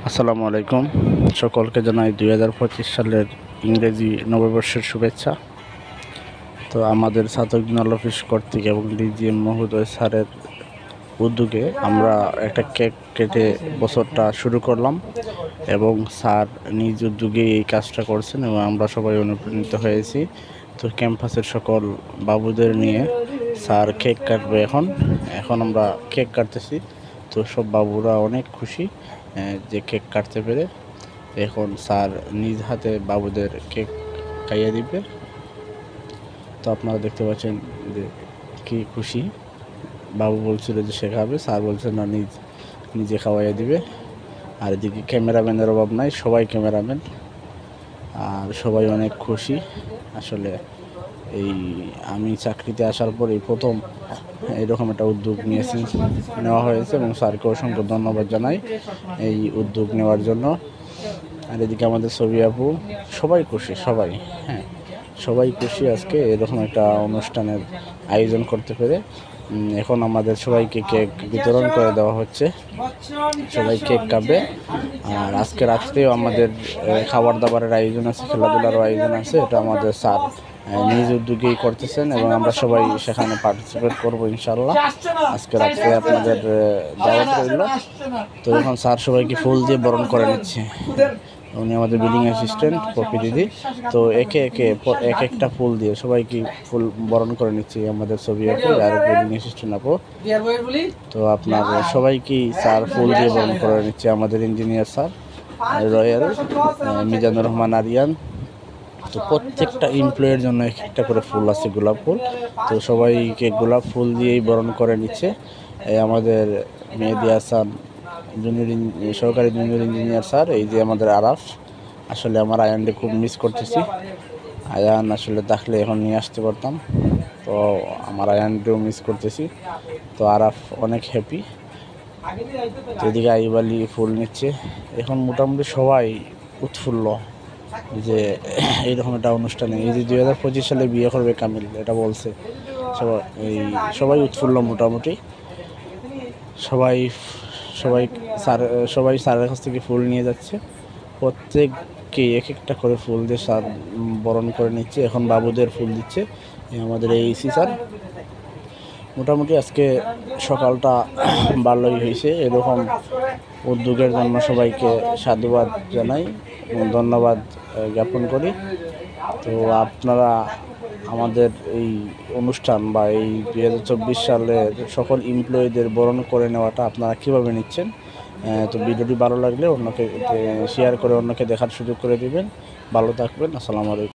আসসালামু আলাইকুম। সকলকে জানাই 2025 সালের ইংরেজি নববর্ষের শুভেচ্ছা। তো আমাদের ছাত্রদিনাল অফিস কর্তৃক এবং ডিজিএম মহোদয় স্যারের উদ্যোগে আমরা একটা কেক কেটে বছরটা শুরু করলাম এবং স্যার নিজ উদ্যোগে এই কাজটা করছেন এবং আমরা সবাই অনুপ্রাণিত হয়েছি। তো ক্যাম্পাসের সকল বাবুদের নিয়ে স্যার কেক কাটবে। এখন আমরা কেক কাটতেছি। তো সব বাবুরা অনেক খুশি যে কেক কাটতে পেরে। এখন স্যার নিজ হাতে বাবুদের কেক খাইয়ে দিবে। তো আপনারা দেখতে পাচ্ছেন যে কি খুশি। বাবু বলছিল যে সে খাবে, স্যার বলছে না নিজে খাওয়াইয়া দিবে। আর এদিকে ক্যামেরাম্যানের অভাব নাই, সবাই ক্যামেরাম্যান আর সবাই অনেক খুশি। আসলে এই আমি চাকরিতে আসার পরেই প্রথম এরকম একটা উদ্যোগ নেওয়া হয়েছে এবং স্যারকে অসংখ্য ধন্যবাদ জানাই এই উদ্যোগ নেওয়ার জন্য। আর এদিকে আমাদের ছবি আপু, সবাই খুশি, সবাই খুশি আজকে এরকম একটা অনুষ্ঠানের আয়োজন করতে পেরে। এখন আমাদের সবাইকে কেক বিতরণ করে দেওয়া হচ্ছে, সবাই কেক খাবে। আর আজকে রাত্রেও আমাদের খাবার দাবারের আয়োজন আছে, খেলাধুলারও আয়োজন আছে। এটা আমাদের স্যার নিজ উদ্যোগেই করতেছেন এবং আমরা সবাই সেখানে পার্টিসিপেট করবো ইনশাল্লাহ। আজকে রাত্রে আপনাদের দাওয়াত রইল। তো এখন স্যার সবাইকে ফুল দিয়ে বরণ করে নিচ্ছে। উনি আমাদের বিল্ডিং অ্যাসিস্ট্যান্ট পপি দিদি। তো একে একটা ফুল দিয়ে সবাইকে ফুল বরণ করে নিচ্ছি আমাদের ছবি আপু আর বিল্ডিং অ্যাসিস্ট্যান্ট আপু। তো আপনার সবাইকে স্যার ফুল দিয়ে বরণ করে নিচ্ছে আমাদের engineer sir Royal Mizanur Rahman Ariyan. তো প্রত্যেকটা এমপ্লয়ের জন্য একটা করে ফুল আছে, গোলাপ ফুল। তো সবাইকে গোলাপ ফুল দিয়েই বরণ করে নিচ্ছে আমাদের মেহেদি হাসান সহকারী জুনিয়র ইঞ্জিনিয়ার স্যার। এই যে আমাদের আরাফ, আসলে আমার আয়ানকে খুব মিস করতেছি। আয়ান আসলে থাকলে এখন নিয়ে আসতে পারতাম, তো আমার আয়ানকেও মিস করতেছি। তো আরাফ অনেক হ্যাপি। তো এদিকে আইব আলী ফুল নিচ্ছে। এখন মোটামুটি সবাই উৎফুল্ল যে এইরকম একটা অনুষ্ঠানে, এই যে 2025 সালে বিয়ে করবে কামিল, এটা বলছে। সবাই উৎফুল্ল মোটামুটি। সবাই স্যারের কাছ থেকে ফুল নিয়ে যাচ্ছে, প্রত্যেককে এক একটা করে ফুল দিয়ে স্যার বরণ করে নিচ্ছে। এখন বাবুদের ফুল দিচ্ছে আমাদের এইসি স্যার। মোটামুটি আজকে সকালটা ভালোই হয়েছে। এরকম উদ্যোগের জন্য সবাইকে সাধুবাদ জানাই এবং ধন্যবাদ জ্ঞাপন করি। তো আপনারা আমাদের এই অনুষ্ঠান বা এই 2024 সালের সকল এমপ্লয়ীদের বরণ করে নেওয়াটা আপনারা কীভাবে নিচ্ছেন? তো ভিডিওটি ভালো লাগলে অন্যকে শেয়ার করে অন্যকে দেখার সুযোগ করে দিবেন। ভালো থাকবেন। আসসালামু আলাইকুম।